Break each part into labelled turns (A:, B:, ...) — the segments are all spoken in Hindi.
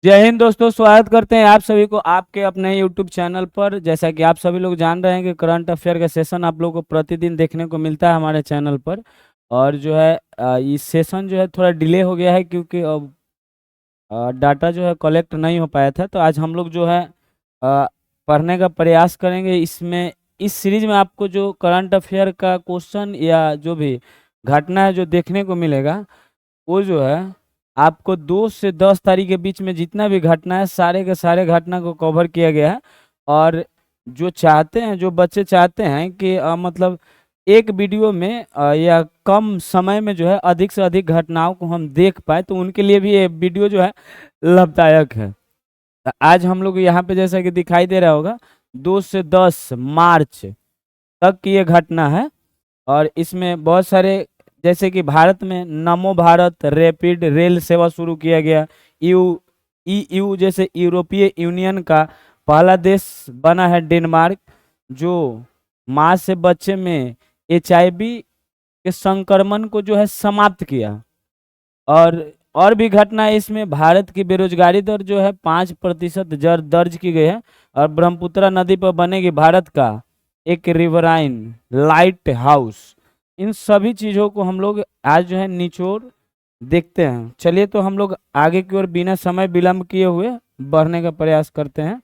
A: जय हिंद दोस्तों, स्वागत करते हैं आप सभी को आपके अपने यूट्यूब चैनल पर। जैसा कि आप सभी लोग जान रहे हैं कि करंट अफेयर का सेशन आप लोगों को प्रतिदिन देखने को मिलता है हमारे चैनल पर। और जो है इस सेशन जो है थोड़ा डिले हो गया है क्योंकि अब डाटा जो है कलेक्ट नहीं हो पाया था। तो आज हम लोग जो है पढ़ने का प्रयास करेंगे। इसमें इस सीरीज में आपको जो करंट अफेयर का क्वेश्चन या जो भी घटना है जो देखने को मिलेगा, वो जो है आपको 2 से 10 तारीख के बीच में जितना भी घटना है सारे के सारे घटना को कवर किया गया है। और जो चाहते हैं, जो बच्चे चाहते हैं कि मतलब एक वीडियो में या कम समय में जो है अधिक से अधिक घटनाओं को हम देख पाए, तो उनके लिए भी ये वीडियो जो है लाभदायक है। तो आज हम लोग यहाँ पे जैसा कि दिखाई दे रहा होगा 2 से 10 मार्च तक की ये घटना है। और इसमें बहुत सारे, जैसे कि भारत में नमो भारत रैपिड रेल सेवा शुरू किया गया। ईयू जैसे यूरोपीय यूनियन का पहला देश बना है डेनमार्क, जो माँ से बच्चे में एचआईवी के संक्रमण को जो है समाप्त किया। और भी घटना है इसमें। भारत की बेरोजगारी दर जो है 5% दर्ज की गई है। और ब्रह्मपुत्र नदी पर बनेगी भारत का एक रिवराइन लाइट हाउस। इन सभी चीज़ों को हम लोग आज जो है निचोड़ देखते हैं। चलिए तो हम लोग आगे की ओर बिना समय विलंब किए हुए बढ़ने का प्रयास करते हैं।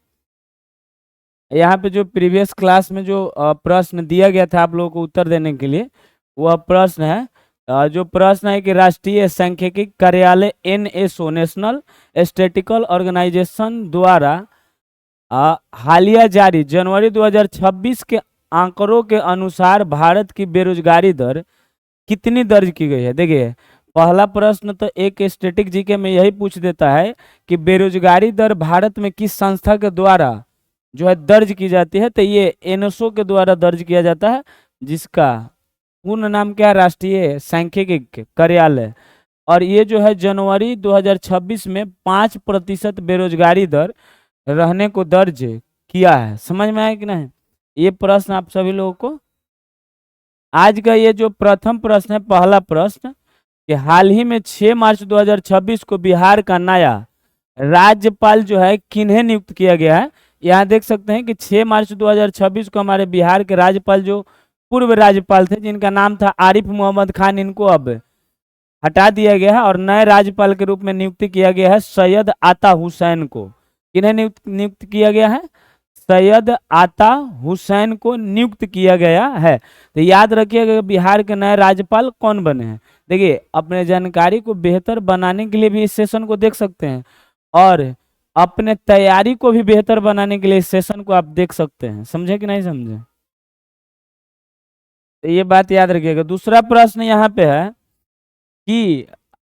A: यहाँ पे जो प्रीवियस क्लास में जो प्रश्न दिया गया था आप लोगों को उत्तर देने के लिए, वह प्रश्न है जो प्रश्न है कि राष्ट्रीय सांख्यिकी कार्यालय एनएसओ नेशनल स्टैटिस्टिकल ऑर्गेनाइजेशन द्वारा हालिया जारी जनवरी 2026 के आंकड़ों के अनुसार भारत की बेरोजगारी दर कितनी दर्ज की गई है। देखिए, पहला प्रश्न तो एक स्टैटिक जीके में यही पूछ देता है कि बेरोजगारी दर भारत में किस संस्था के द्वारा जो है दर्ज की जाती है। तो ये एनएसओ के द्वारा दर्ज किया जाता है, जिसका पूर्ण नाम क्या है, राष्ट्रीय सांख्यिकी कार्यालय। और ये जो है जनवरी 2026 में 5% बेरोजगारी दर रहने को दर्ज किया है। समझ में आया कि नहीं? ये प्रश्न आप सभी लोगों को आज का ये जो प्रथम प्रश्न है, पहला प्रश्न कि हाल ही में 6 मार्च 2026 को बिहार का नया राज्यपाल जो है किन्हें नियुक्त किया गया है। यहाँ देख सकते हैं कि 6 मार्च 2026 को हमारे बिहार के राज्यपाल जो पूर्व राज्यपाल थे, जिनका नाम था आरिफ मोहम्मद खान, इनको अब हटा दिया गया है और नए राज्यपाल के रूप में नियुक्ति किया गया है सैयद आता हुसैन को। किन्हें नियुक्त किया गया है? सैयद आता हुसैन को नियुक्त किया गया है। तो याद रखिएगा बिहार के नए राज्यपाल कौन बने हैं। देखिए, अपने जानकारी को बेहतर बनाने के लिए भी इस सेशन को देख सकते हैं और अपने तैयारी को भी बेहतर बनाने के लिए इस सेशन को आप देख सकते हैं। समझे कि नहीं समझे? तो ये बात याद रखिएगा। दूसरा प्रश्न यहाँ पे है कि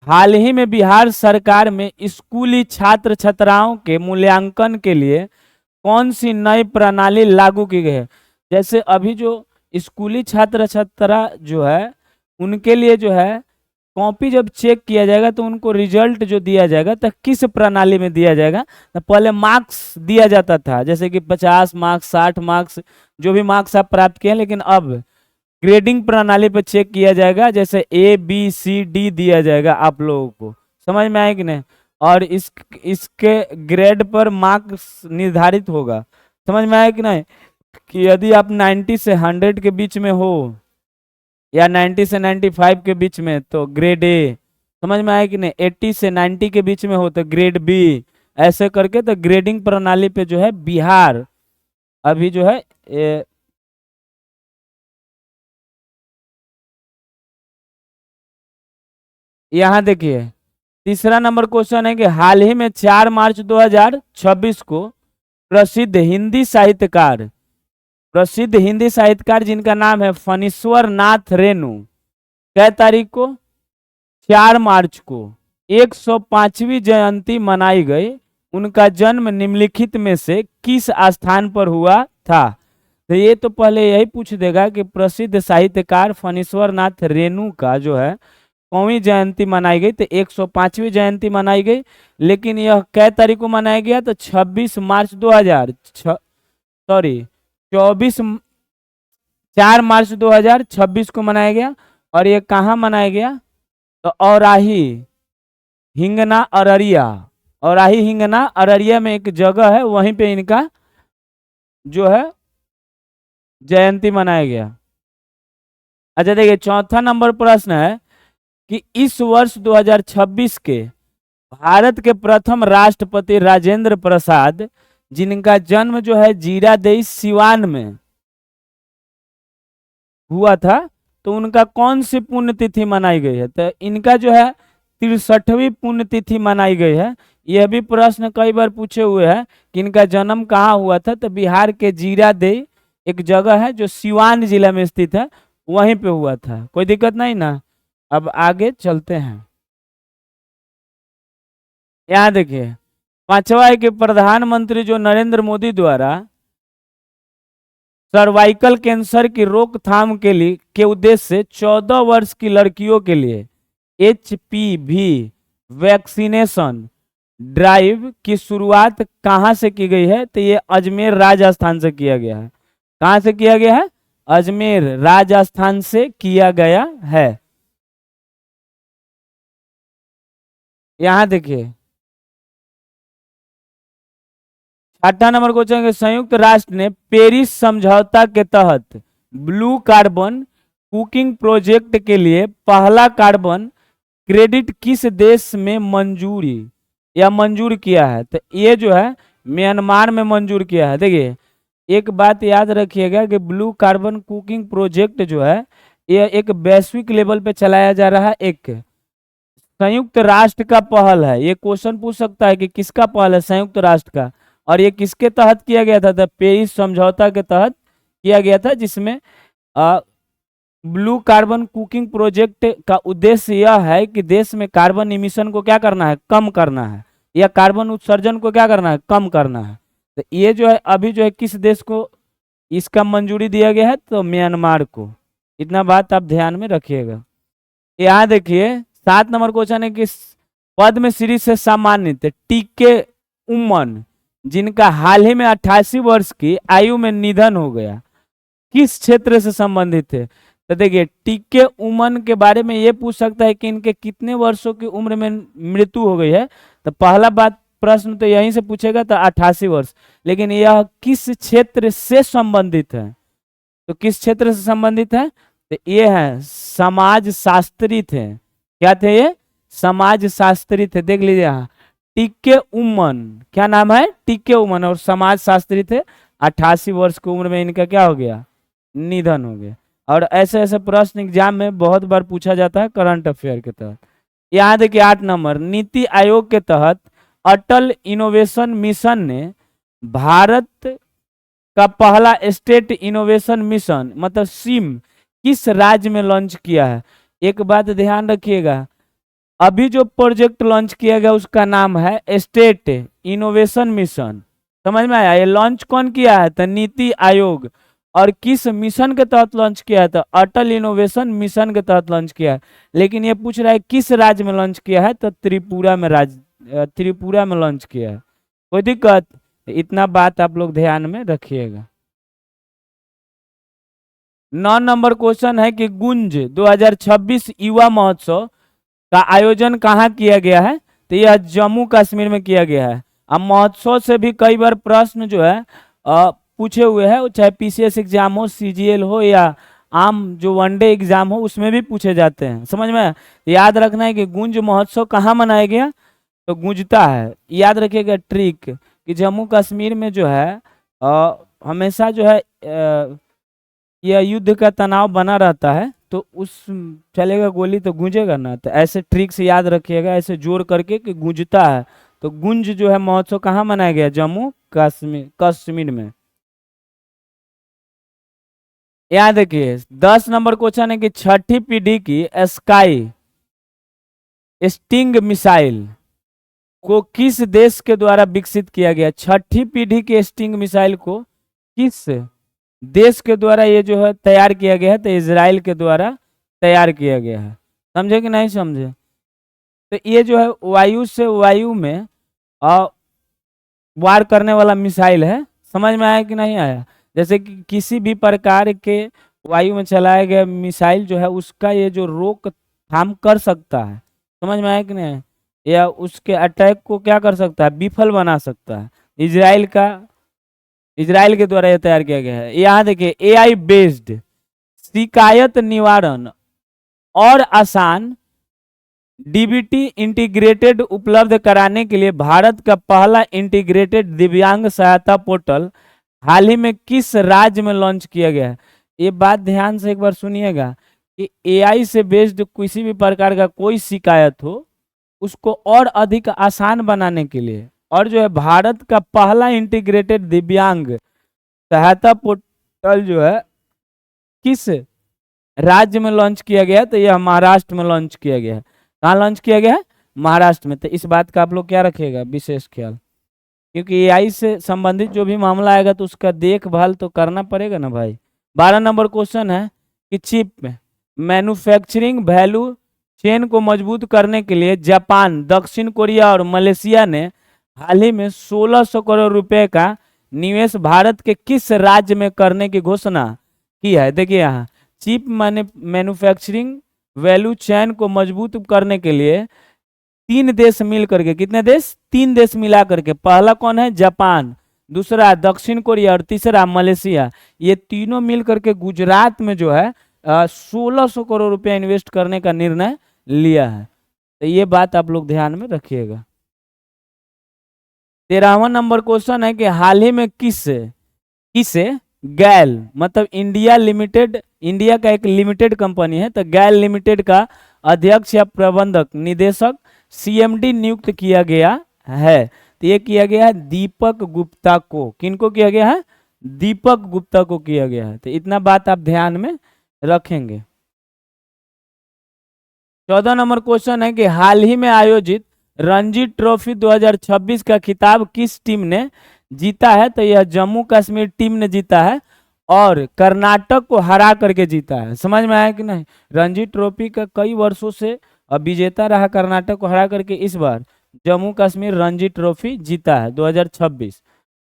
A: हाल ही में बिहार सरकार में स्कूली छात्र छात्राओं के मूल्यांकन के लिए कौन सी नई प्रणाली लागू की गई है। जैसे अभी जो स्कूली छात्र छात्रा जो है उनके लिए जो है कॉपी जब चेक किया जाएगा तो उनको रिजल्ट जो दिया जाएगा तो किस प्रणाली में दिया जाएगा। तो पहले मार्क्स दिया जाता था, जैसे कि 50 मार्क्स 60 मार्क्स जो भी मार्क्स आप प्राप्त किए, लेकिन अब ग्रेडिंग प्रणाली पर चेक किया जाएगा, जैसे ABCD दिया जाएगा आप लोगों को। समझ में आए कि नहीं? और इसके ग्रेड पर मार्क्स निर्धारित होगा। समझ में आया कि नहीं? कि यदि आप 90 से 100 के बीच में हो या 90 से 95 के बीच में तो ग्रेड A। समझ में आया कि नहीं? 80 से 90 के बीच में हो तो ग्रेड B। ऐसे करके तो ग्रेडिंग प्रणाली पे जो है बिहार अभी जो है यहाँ देखिए, तीसरा नंबर क्वेश्चन है कि हाल ही में 4 मार्च 2026 को प्रसिद्ध हिंदी साहित्यकार जिनका नाम है फणीश्वर नाथ रेणु, कै तारीख को? 4 मार्च को 105वीं जयंती मनाई गई। उनका जन्म निम्नलिखित में से किस स्थान पर हुआ था। तो ये तो पहले यही पूछ देगा कि प्रसिद्ध साहित्यकार फणीश्वर नाथ रेणु का जो है कौवीं जयंती मनाई गई। तो 105वीं जयंती मनाई गई, लेकिन यह कै तारीख को मनाया गया? तो 26 मार्च 4 मार्च 2026 को मनाया गया। और ये कहाँ मनाया गया? तो औराही, हिंगना, अररिया औराही हिंगना अररिया में एक जगह है, वहीं पे इनका जो है जयंती मनाया गया। अच्छा देखिए, चौथा नंबर प्रश्न है कि इस वर्ष 2026 के भारत के प्रथम राष्ट्रपति राजेंद्र प्रसाद, जिनका जन्म जो है जीरादेई सिवान में हुआ था, तो उनका कौन सी पुण्यतिथि मनाई गई है? तो इनका जो है 63वीं पुण्यतिथि मनाई गई है। यह भी प्रश्न कई बार पूछे हुए हैं कि इनका जन्म कहाँ हुआ था, तो बिहार के जीरादेई एक जगह है जो सिवान जिला में स्थित है, वहीं पे हुआ था। कोई दिक्कत नहीं ना। अब आगे चलते हैं। यहाँ देखिए, पांचवा है कि प्रधानमंत्री जो नरेंद्र मोदी द्वारा सर्वाइकल कैंसर की रोकथाम के लिए के उद्देश्य से 14 वर्ष की लड़कियों के लिए HPV वैक्सीनेशन ड्राइव की शुरुआत कहां से की गई है? तो ये अजमेर राजस्थान से किया गया है। कहां से किया गया है? अजमेर राजस्थान से किया गया है। यहां देखिए, 8वां नंबर क्वेश्चन है, संयुक्त राष्ट्र ने पेरिस समझौता के तहत ब्लू कार्बन कुकिंग प्रोजेक्ट के लिए पहला कार्बन क्रेडिट किस देश में मंजूर किया है? तो ये जो है म्यांमार में मंजूर किया है। देखिए, एक बात याद रखिएगा कि ब्लू कार्बन कुकिंग प्रोजेक्ट जो है ये एक वैश्विक लेवल पे चलाया जा रहा है, एक संयुक्त राष्ट्र का पहल है। ये क्वेश्चन पूछ सकता है कि किसका पहल है? संयुक्त राष्ट्र का। और ये किसके तहत किया गया था? तो पेरिस समझौता के तहत किया गया था, जिसमें ब्लू कार्बन कुकिंग प्रोजेक्ट का उद्देश्य यह है कि देश में कार्बन इमिशन को क्या करना है? कम करना है, या कार्बन उत्सर्जन को क्या करना है? कम करना है। तो ये जो है अभी जो है किस देश को इसका मंजूरी दिया गया है? तो म्यांमार को। इतना बात आप ध्यान में रखिएगा। यहाँ देखिए, 7 नंबर क्वेश्चन है कि पद्मश्री से सम्मानित टीके उम्मन, जिनका हाल ही में 88 वर्ष की आयु में निधन हो गया, किस क्षेत्र से संबंधित थे? तो देखिए, टीके उमन के बारे में ये पूछ सकता है कि इनके कितने वर्षों की उम्र में मृत्यु हो गई है। तो पहला बात प्रश्न तो यहीं से पूछेगा, तो 88 वर्ष। लेकिन यह किस क्षेत्र से संबंधित है? तो किस क्षेत्र से संबंधित है? तो ये है समाज शास्त्री थे। क्या थे ये? समाज शास्त्री थे। देख लीजिए यहाँ, टीके उमन, क्या नाम है? टीके उमन, और समाज शास्त्री थे। 88 वर्ष की उम्र में इनका क्या हो गया? निधन हो गया। और ऐसे ऐसे प्रश्न एग्जाम में बहुत बार पूछा जाता है करंट अफेयर के तहत। यहाँ देखिए, 8 नंबर, नीति आयोग के तहत अटल इनोवेशन मिशन ने भारत का पहला स्टेट इनोवेशन मिशन मतलब सिम किस राज्य में लॉन्च किया है? एक बात ध्यान रखिएगा, अभी जो प्रोजेक्ट लॉन्च किया गया उसका नाम है स्टेट इनोवेशन मिशन। समझ में आया? ये लॉन्च कौन किया है? तो नीति आयोग। और किस मिशन के तहत लॉन्च किया है? तो अटल इनोवेशन मिशन के तहत लॉन्च किया है। लेकिन ये पूछ रहा है किस राज्य में लॉन्च किया है? तो त्रिपुरा में लॉन्च किया है। कोई दिक्कत? इतना बात आप लोग ध्यान में रखिएगा। 9 नंबर क्वेश्चन है कि गुंज 2026 युवा महोत्सव का आयोजन कहाँ किया गया है? तो यह जम्मू कश्मीर में किया गया है। अब महोत्सव से भी कई बार प्रश्न जो है पूछे हुए हैं, चाहे PCS एग्जाम हो, CGL हो, या आम जो वनडे एग्जाम हो, उसमें भी पूछे जाते हैं। समझ में? याद रखना है कि गुंज महोत्सव कहाँ मनाया गया? तो गुंजता है। याद रखिएगा ट्रिक कि जम्मू कश्मीर में जो है हमेशा जो है यह युद्ध का तनाव बना रहता है, तो उस चलेगा गोली तो गूंजेगा ना। तो ऐसे ट्रिक से याद रखिएगा, ऐसे जोड़ करके कि गूंजता है। तो गुंज जो है महोत्सव कहाँ मनाया गया? जम्मू कश्मीर में। यहाँ देखिए, 10 नंबर क्वेश्चन है कि छठी पीढ़ी की स्काई स्टिंग मिसाइल को किस देश के द्वारा विकसित किया गया? छठी पीढ़ी के स्टिंग मिसाइल को किस देश के द्वारा ये जो है तैयार किया गया है? तो इजराइल के द्वारा तैयार किया गया है। समझे कि नहीं समझे? तो ये जो है वायु से वायु में वार करने वाला मिसाइल है। समझ में आया कि नहीं आया? जैसे कि किसी भी प्रकार के वायु में चलाया गया मिसाइल जो है उसका ये जो रोक थाम कर सकता है। समझ में आया कि नहीं? या उसके अटैक को क्या कर सकता है, विफल बना सकता है। इजराइल के द्वारा यह तैयार किया गया है। यहाँ देखिए, एआई बेस्ड शिकायत निवारण और आसान डीबीटी इंटीग्रेटेड उपलब्ध कराने के लिए भारत का पहला इंटीग्रेटेड दिव्यांग सहायता पोर्टल हाल ही में किस राज्य में लॉन्च किया गया है। ये बात ध्यान से एक बार सुनिएगा कि एआई से बेस्ड किसी भी प्रकार का कोई शिकायत हो उसको और अधिक आसान बनाने के लिए, और जो है भारत का पहला इंटीग्रेटेड दिव्यांग सहायता पोर्टल जो है किस राज्य में लॉन्च किया गया, तो यह महाराष्ट्र में लॉन्च किया गया है। कहाँ लॉन्च किया गया है, महाराष्ट्र में। तो इस बात का आप लोग क्या रखिएगा, विशेष ख्याल, क्योंकि एआई से संबंधित जो भी मामला आएगा तो उसका देखभाल तो करना पड़ेगा ना भाई। 12 नंबर क्वेश्चन है कि चिप में मैन्युफैक्चरिंग वैल्यू चेन को मजबूत करने के लिए जापान, दक्षिण कोरिया और मलेशिया ने हाल ही में 1600 करोड़ रुपए का निवेश भारत के किस राज्य में करने की घोषणा की है। देखिए यहाँ चिप मैन्युफैक्चरिंग वैल्यू चेन को मजबूत करने के लिए 3 देश मिल करके, कितने देश, 3 देश मिला करके, पहला कौन है, जापान, दूसरा दक्षिण कोरिया और तीसरा मलेशिया, ये तीनों मिल करके गुजरात में जो है 1600 करोड़ रुपया इन्वेस्ट करने का निर्णय लिया है। तो ये बात आप लोग ध्यान में रखिएगा। 13वां नंबर क्वेश्चन है कि हाल ही में किसे गैल मतलब इंडिया लिमिटेड, इंडिया का एक लिमिटेड कंपनी है, तो गैल लिमिटेड का अध्यक्ष या प्रबंधक निदेशक सीएमडी नियुक्त किया गया है। तो ये किया गया है दीपक गुप्ता को। किनको किया गया है, दीपक गुप्ता को किया गया है। तो इतना बात आप ध्यान में रखेंगे। 14 नंबर क्वेश्चन है कि हाल ही में आयोजित रणजी ट्रॉफी 2026 का खिताब किस टीम ने जीता है। तो यह जम्मू कश्मीर टीम ने जीता है और कर्नाटक को हरा करके जीता है। समझ में आया कि नहीं, रणजी ट्रॉफी का कई वर्षों से विजेता रहा कर्नाटक को हरा करके, इस बार जम्मू कश्मीर रणजी ट्रॉफी जीता है 2026।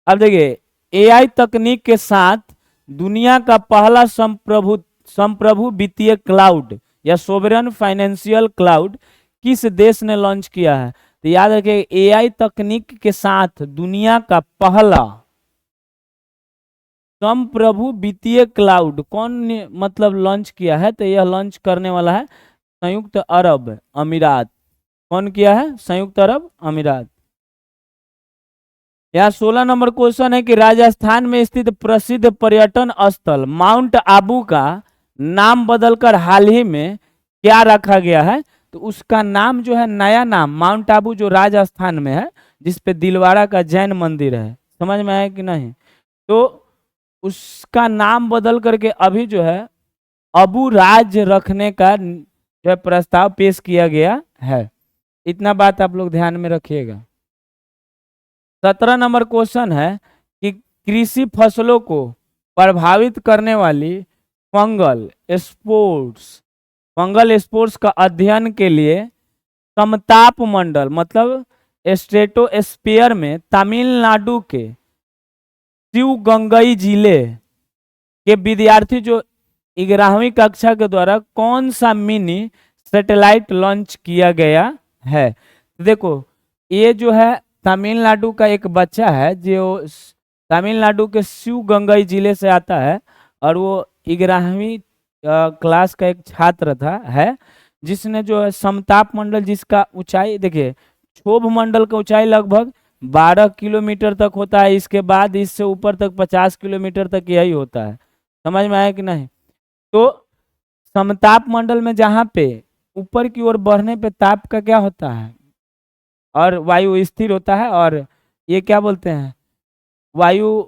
A: अब देखिए, एआई तकनीक के साथ दुनिया का पहला संप्रभु वित्तीय क्लाउड या सोवरेन फाइनेंशियल क्लाउड किस देश ने लॉन्च किया है। तो याद रखिए, एआई तकनीक के साथ दुनिया का पहला संप्रभु वित्तीय क्लाउड कौन ने मतलब लॉन्च किया है। तो यह लॉन्च करने वाला है संयुक्त अरब अमीरात। कौन किया है, संयुक्त अरब अमीरात। यहाँ 16 नंबर क्वेश्चन है कि राजस्थान में स्थित प्रसिद्ध पर्यटन स्थल माउंट आबू का नाम बदलकर हाल ही में क्या रखा गया है। तो उसका नाम जो है, नया नाम माउंट आबू जो राजस्थान में है, जिसपे दिलवाड़ा का जैन मंदिर है, समझ में आया कि नहीं, तो उसका नाम बदल करके अभी जो है अबू राज रखने का जो है प्रस्ताव पेश किया गया है। इतना बात आप लोग ध्यान में रखिएगा। 17 नंबर क्वेश्चन है कि कृषि फसलों को प्रभावित करने वाली फंगल स्पोर्ट्स का अध्ययन के लिए समताप मंडल मतलब स्ट्रेटोस्फीयर में तमिलनाडु के शिवगंगई जिले के विद्यार्थी जो 11वीं कक्षा के द्वारा कौन सा मिनी सैटेलाइट लॉन्च किया गया है। देखो, ये जो है तमिलनाडु का एक बच्चा है जो तमिलनाडु के शिवगंगई जिले से आता है, और वो 11वीं क्लास का एक छात्र है, जिसने जो है समताप मंडल, जिसका ऊंचाई देखिए, क्षोभ मंडल का ऊंचाई लगभग 12 किलोमीटर तक होता है, इसके बाद इससे ऊपर तक 50 किलोमीटर तक यही होता है। समझ में आया कि नहीं, तो समताप मंडल में जहाँ पे ऊपर की ओर बढ़ने पे ताप का क्या होता है, और वायु स्थिर होता है, और ये क्या बोलते हैं, वायु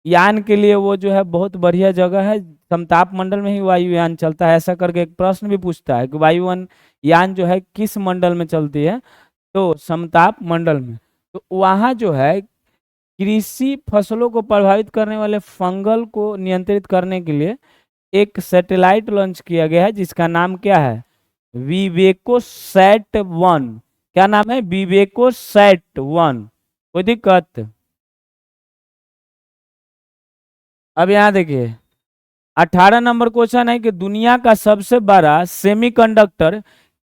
A: यान के लिए वो जो है बहुत बढ़िया जगह है। समताप मंडल में ही वायुयान चलता है। ऐसा करके एक प्रश्न भी पूछता है कि वायुयान यान जो है किस मंडल में चलती है, तो समताप मंडल में। तो वहाँ जो है कृषि फसलों को प्रभावित करने वाले फंगल को नियंत्रित करने के लिए एक सैटेलाइट लॉन्च किया गया है, जिसका नाम क्या है, विवेकोसैट-1। क्या नाम है, विवेकोसैट-1। कोई दिक्कत। अब यहाँ देखिए, 18 नंबर क्वेश्चन है कि दुनिया का सबसे बड़ा सेमीकंडक्टर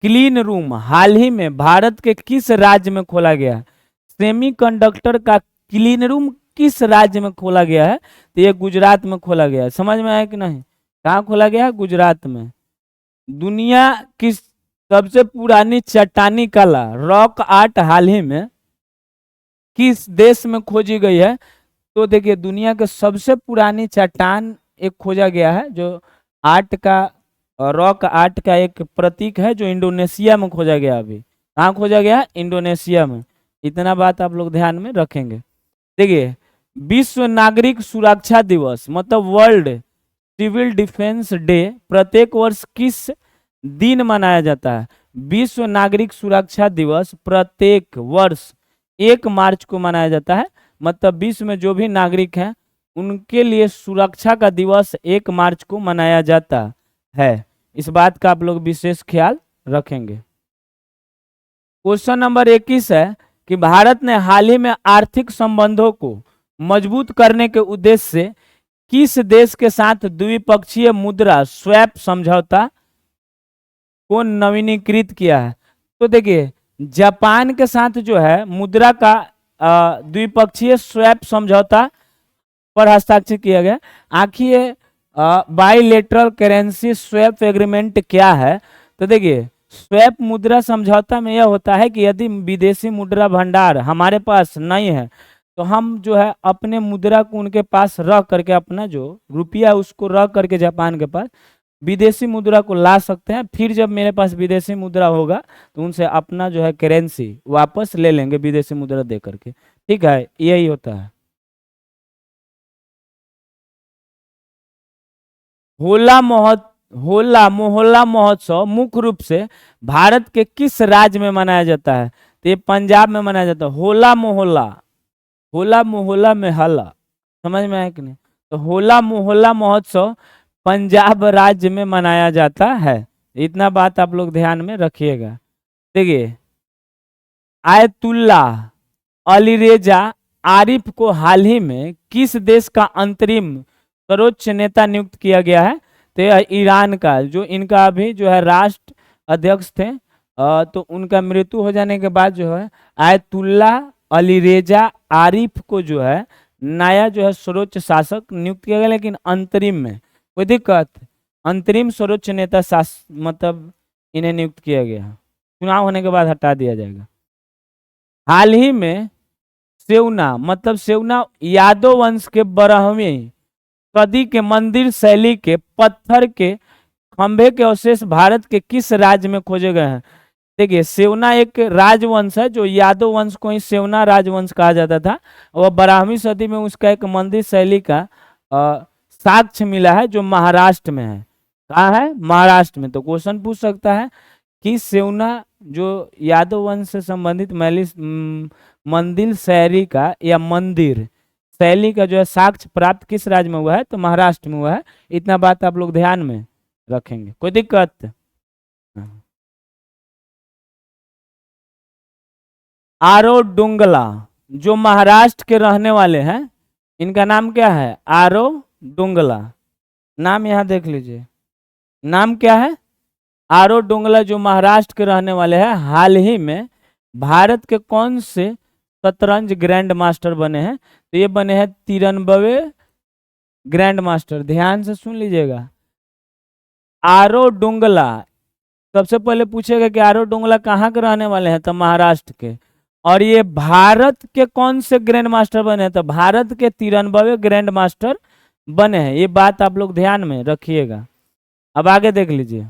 A: क्लीन रूम हाल ही में भारत के किस राज्य में खोला गया है? सेमीकंडक्टर का क्लीन रूम किस राज्य में खोला गया है? तो ये गुजरात में खोला गया है। समझ में आया कि नहीं? कहाँ खोला गया है? गुजरात में। दुनिया की सबसे पुरानी चट्टानी कला रॉक आर्ट हाल ही में किस देश में खोजी गई है? तो देखिए, दुनिया के सबसे पुरानी चट्टान एक खोजा गया है, जो आर्ट का रॉक आर्ट का एक प्रतीक है, जो इंडोनेशिया में खोजा गया। अभी कहाँ खोजा गया? इंडोनेशिया में। इतना बात आप लोग ध्यान में रखेंगे। देखिए, विश्व नागरिक सुरक्षा दिवस मतलब वर्ल्ड सिविल डिफेंस डे प्रत्येक वर्ष किस दिन मनाया जाता है? विश्व नागरिक सुरक्षा दिवस प्रत्येक वर्ष 1 मार्च को मनाया जाता है। मतलब विश्व में जो भी नागरिक हैं उनके लिए सुरक्षा का दिवस 1 मार्च को मनाया जाता है। इस बात का आप लोग विशेष ख्याल रखेंगे। क्वेश्चन नंबर 21 है कि भारत ने हाल ही में आर्थिक संबंधों को मजबूत करने के उद्देश्य से किस देश के साथ द्विपक्षीय मुद्रा स्वैप समझौता को नवीनीकृत किया है? तो देखिए, जापान के साथ जो है मुद्रा का द्विपक्षीय स्वैप समझौता पर हस्ताक्षर किया गया। आखिर ये बाइलेटरल करेंसी स्वैप एग्रीमेंट क्या है? तो देखिए, स्वैप मुद्रा समझौता में यह होता है कि यदि विदेशी मुद्रा भंडार हमारे पास नहीं है तो हम जो है अपने मुद्रा को उनके पास रख करके, अपना जो रुपया उसको रख करके जापान के पास विदेशी मुद्रा को ला सकते हैं। फिर जब मेरे पास विदेशी मुद्रा होगा तो उनसे अपना जो है करेंसी वापस ले लेंगे विदेशी मुद्रा दे करके। ठीक है, यही होता है। होला मोहल्ला महोत्सव मुख्य रूप से भारत के किस राज्य में मनाया जाता है? तो ये पंजाब में मनाया जाता है। होला मोहल्ला में हल्ला, समझ में आया कि नहीं? तो होला मोहल्ला महोत्सव पंजाब राज्य में मनाया जाता है। इतना बात आप लोग ध्यान में रखिएगा। देखिए, आयतुल्ला अलीरेजा आरिफ को हाल ही में किस देश का अंतरिम सर्वोच्च नेता नियुक्त किया गया है? तो यह ईरान का, जो इनका अभी जो है राष्ट्र अध्यक्ष थे, तो उनका मृत्यु हो जाने के बाद जो है आयतुल्ला अलीरेजा आरिफ को जो है नया जो है सर्वोच्च शासक नियुक्त किया गया। लेकिन अंतरिम में कोई दिक्कत, अंतरिम सर्वोच्च नेता मतलब इन्हें नियुक्त किया गया, चुनाव होने के बाद हटा दिया जाएगा। हाल ही में सेवना मतलब सेवना यादव वंश के 12वीं सदी के मंदिर शैली के पत्थर के खंभे के अवशेष भारत के किस राज्य में खोजे गए हैं? देखिए, सेवना एक राजवंश है, जो यादव वंश को ही सेवना राजवंश कहा जाता था। वह 12वीं सदी में उसका एक मंदिर शैली का साक्ष्य मिला है, जो महाराष्ट्र में है। कहाँ है? महाराष्ट्र में। तो क्वेश्चन पूछ सकता है कि सेवना जो यादव वंश से संबंधित मंदिर शैली का या मंदिर शैली का जो है साक्ष्य प्राप्त किस राज्य में हुआ है? तो महाराष्ट्र में हुआ है। इतना बात आप लोग ध्यान में रखेंगे। कोई दिक्कत? आरो डुंगला जो महाराष्ट्र के रहने वाले हैं, इनका नाम क्या है? आरो डुंगला। नाम यहाँ देख लीजिए, नाम क्या है? आरो डुंगला जो महाराष्ट्र के रहने वाले हैं, हाल ही में भारत के कौन से शतरंज ग्रैंड मास्टर बने हैं? तो ये बने हैं 93वें ग्रैंड मास्टर। ध्यान से सुन लीजिएगा। आरो डुंगला, सबसे पहले पूछेगा कि आरो डुंगला कहाँ के रहने वाले हैं? तो महाराष्ट्र के। और ये भारत के कौन से ग्रैंड मास्टर बने हैं? तो भारत के 93वें ग्रैंड मास्टर बने हैं। ये बात आप लोग ध्यान में रखिएगा। अब आगे देख लीजिए।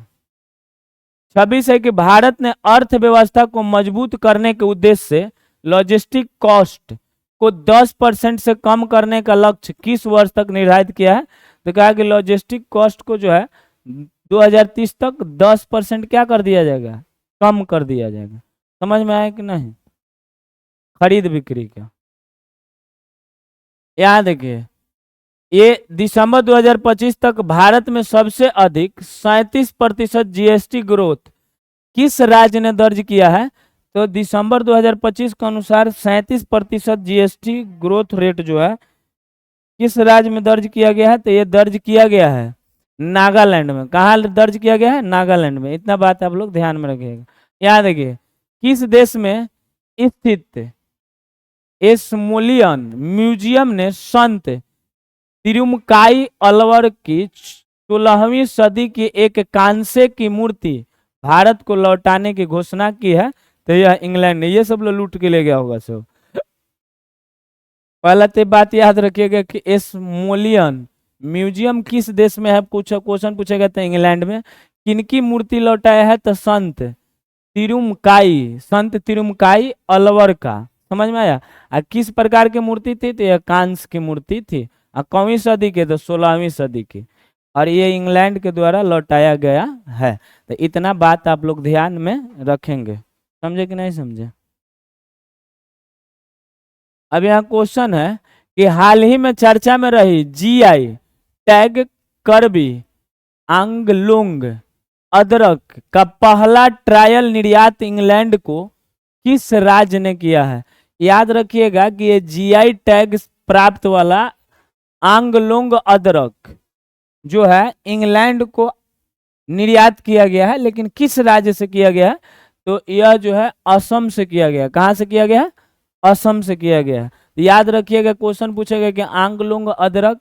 A: 26 है कि भारत ने अर्थव्यवस्था को मजबूत करने के उद्देश्य से लॉजिस्टिक कॉस्ट को 10% से कम करने का लक्ष्य किस वर्ष तक निर्धारित किया है? तो कहा कि लॉजिस्टिक कॉस्ट को जो है 2030 तक 10% क्या कर दिया जाएगा? कम कर दिया जाएगा। समझ में आया कि नहीं? खरीद बिक्री का यहाँ देखिए, ये दिसंबर 2025 तक भारत में सबसे अधिक 37% जीएसटी ग्रोथ किस राज्य ने दर्ज किया है? तो दिसंबर 2025 के अनुसार 37% जीएसटी ग्रोथ रेट जो है किस राज्य में दर्ज किया गया है? तो ये दर्ज किया गया है नागालैंड में। कहाँ दर्ज किया गया है? नागालैंड में। इतना बात आप लोग ध्यान में रखिएगा। यहाँ देखिए, किस देश में स्थित स्मोलियन म्यूजियम ने संत तिरुमकाई अलवर की 16वीं सदी की एक कांसे की मूर्ति भारत को लौटाने की घोषणा की है? तो यह इंग्लैंड ने। ये सब लोग लूट के ले गया होगा सब। पहला तो बात याद रखिएगा कि स्मोलियन म्यूजियम किस देश में है, कुछ क्वेश्चन पूछेगा तो इंग्लैंड में। किनकी मूर्ति लौटाया है? तो संत तिरुमकाई अलवर का। समझ में आया? किस प्रकार की मूर्ति थी? तो यह कांस की मूर्ति थी। कौवीं सदी के? तो 16वीं सदी की। और ये इंग्लैंड के द्वारा लौटाया गया है। तो इतना बात आप लोग ध्यान में रखेंगे। समझे कि नहीं समझे? अब यहाँ क्वेश्चन है कि हाल ही में चर्चा में रही जीआई टैग करबी आंगलोंग अदरक का पहला ट्रायल निर्यात इंग्लैंड को किस राज्य ने किया है? याद रखिएगा कि ये जीआई टैग प्राप्त वाला आंगलोंग अदरक जो है इंग्लैंड को निर्यात किया गया है, लेकिन किस राज्य से किया गया है? तो यह जो है असम से किया गया। कहाँ से किया गया? असम से किया गया है। याद रखिएगा, क्वेश्चन पूछेगा कि आंगलोंग अदरक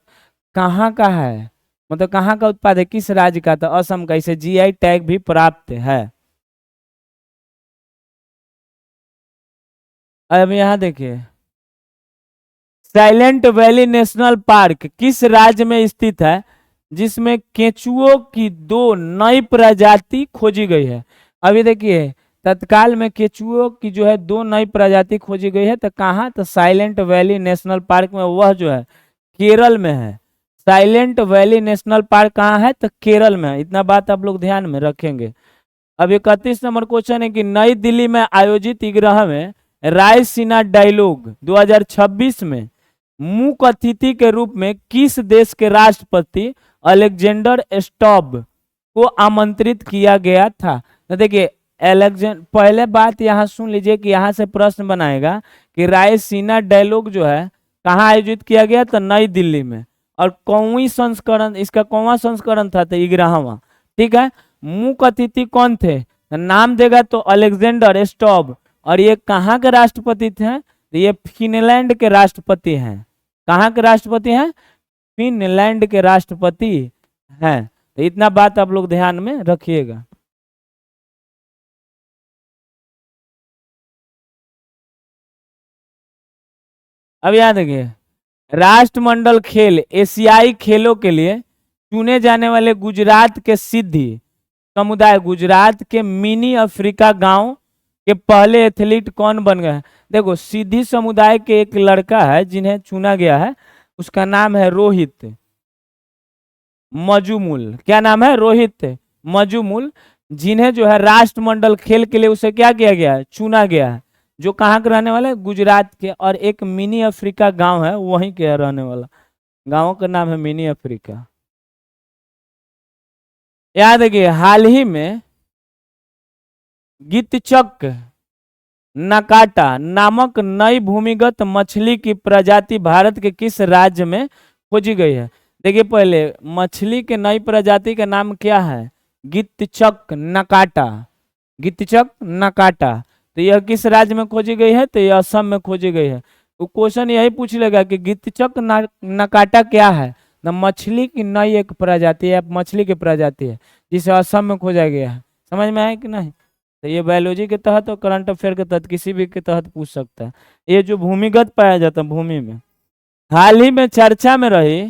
A: कहाँ का है, मतलब कहाँ का उत्पाद है, किस राज्य का? तो असम का। इसे जीआई टैग भी प्राप्त है। अब यहाँ देखिए, साइलेंट वैली नेशनल पार्क किस राज्य में स्थित है जिसमें केंचुओं की 2 नई प्रजाति खोजी गई है? अभी देखिए, तत्काल में केंचुओं की जो है 2 नई प्रजाति खोजी गई है। तो कहाँ? तो साइलेंट वैली नेशनल पार्क में। वह जो है केरल में है। साइलेंट वैली नेशनल पार्क कहाँ है? तो केरल में है। इतना बात आप लोग ध्यान में रखेंगे। अब 31 नंबर क्वेश्चन है कि नई दिल्ली में आयोजित इग्रह में रायसीना डायलॉग 2026 में मुख्य अतिथि के रूप में किस देश के राष्ट्रपति अलेक्जेंडर स्टॉब को आमंत्रित किया गया था? तो देखिए, पहले बात यहाँ सुन लीजिए कि यहाँ से प्रश्न बनाएगा कि रायसीना डायलॉग जो है कहाँ आयोजित किया गया? तो नई दिल्ली में। और कौवीं संस्करण, इसका कौवा संस्करण था? तो 11वां। ठीक है। मुख्य अतिथि कौन थे? नाम देगा तो अलेक्जेंडर स्टॉब। और ये कहाँ के राष्ट्रपति थे? तो ये फिनलैंड के राष्ट्रपति हैं। कहाँ के राष्ट्रपति हैं? फिनलैंड के राष्ट्रपति हैं। तो इतना बात आप लोग ध्यान में रखिएगा। अब याद देखिए, राष्ट्रमंडल खेल एशियाई खेलों के लिए चुने जाने वाले गुजरात के सिद्धि समुदाय, गुजरात के मिनी अफ्रीका गांव के पहले एथलीट कौन बन गए? देखो, सिद्धि समुदाय के एक लड़का है जिन्हें चुना गया है, उसका नाम है रोहित मजूमुल। क्या नाम है? रोहित मजूमुल। जिन्हें जो है राष्ट्रमंडल खेल के लिए उसे क्या किया गया है? चुना गया है। जो कहाँ के रहने वाले? गुजरात के। और एक मिनी अफ्रीका गांव है, वहीं के रहने वाला। गांव का नाम है मिनी अफ्रीका। याद रखिए, हाल ही में गितचक नकाटा नामक नई भूमिगत मछली की प्रजाति भारत के किस राज्य में खोजी गई है? देखिए, पहले मछली के नई प्रजाति का नाम क्या है? गितचक नकाटा। गितचक नकाटा। तो यह किस राज्य में खोजी गई है? तो यह असम में खोजी गई है। तो क्वेश्चन यही पूछ लेगा कि गितचक नकाटा क्या है? न मछली की नई एक प्रजाति है, मछली की प्रजाति है जिसे असम में खोजा गया है। समझ में आया कि नहीं? तो ये बायोलॉजी के तहत और करंट अफेयर के तहत किसी भी के तहत पूछ सकता है। ये जो भूमिगत पाया जाता है, भूमि में। हाल ही में चर्चा में रही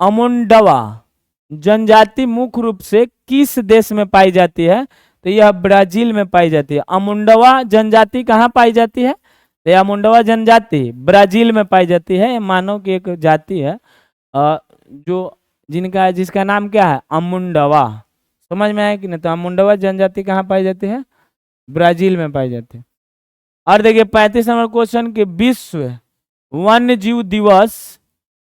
A: अमुंडवा जनजाति मुख्य रूप से किस देश में पाई जाती है? तो यह ब्राजील में पाई जाती है। अमुंडवा जनजाति कहाँ पाई जाती है? तो यह अमुंडवा जनजाति ब्राजील में पाई जाती है। मानव की एक जाति है जो जिसका नाम क्या है? अमुंडवा। समझ में आया कि नहीं? तो अमुंडवा जनजाति कहाँ पाई जाती है? ब्राजील में पाई जाती है। और देखिए, 35 नंबर क्वेश्चन के विश्व वन्य जीव दिवस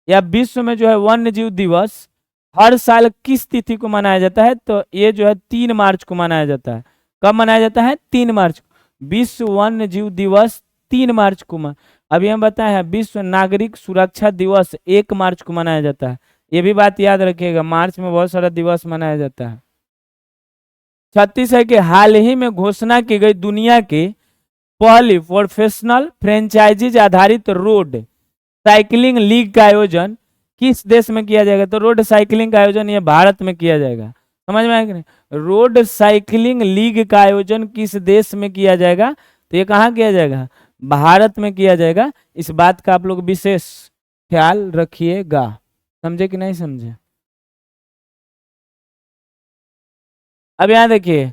A: या विश्व में जो है वन्य जीव दिवस हर साल किस तिथि को मनाया जाता है? तो ये जो है 3 मार्च को मनाया जाता है। कब मनाया जाता है? 3 मार्च को। विश्व वन्य जीव दिवस 3 मार्च को। अभी हम बताए हैं विश्व नागरिक सुरक्षा दिवस 1 मार्च को मनाया जाता है। ये भी बात याद रखिएगा, मार्च में बहुत सारा दिवस मनाया जाता है। 36 है कि हाल ही में घोषणा की गई दुनिया की पहली प्रोफेशनल फ्रेंचाइजीज आधारित रोड साइकिलिंग लीग का आयोजन किस देश में किया जाएगा? तो रोड साइकिलिंग का आयोजन ये भारत में किया जाएगा। समझ में आया कि नहीं? रोड साइकिलिंग लीग का आयोजन किस देश में किया जाएगा? तो ये कहाँ किया जाएगा? भारत में किया जाएगा। इस बात का आप लोग विशेष ख्याल रखिएगा। समझे कि नहीं समझे? अब यहाँ देखिए,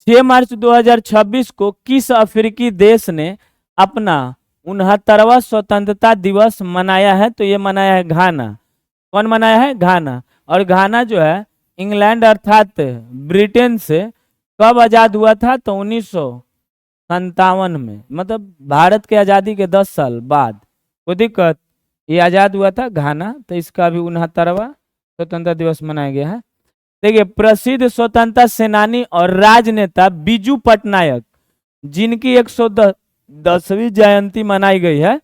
A: 6 मार्च 2026 को किस अफ्रीकी देश ने अपना 69वां स्वतंत्रता दिवस मनाया है? तो ये मनाया है घाना। कौन मनाया है? घाना। और घाना जो है इंग्लैंड अर्थात ब्रिटेन से कब आजाद हुआ था? तो 1957 में, मतलब भारत के आजादी के 10 साल बाद। कोई दिक्कत? ये आजाद हुआ था घाना, तो इसका भी 69वां स्वतंत्रता दिवस मनाया गया है। देखिए, प्रसिद्ध स्वतंत्रता सेनानी और राजनेता बीजू पटनायक जिनकी 110वीं जयंती मनाई गई है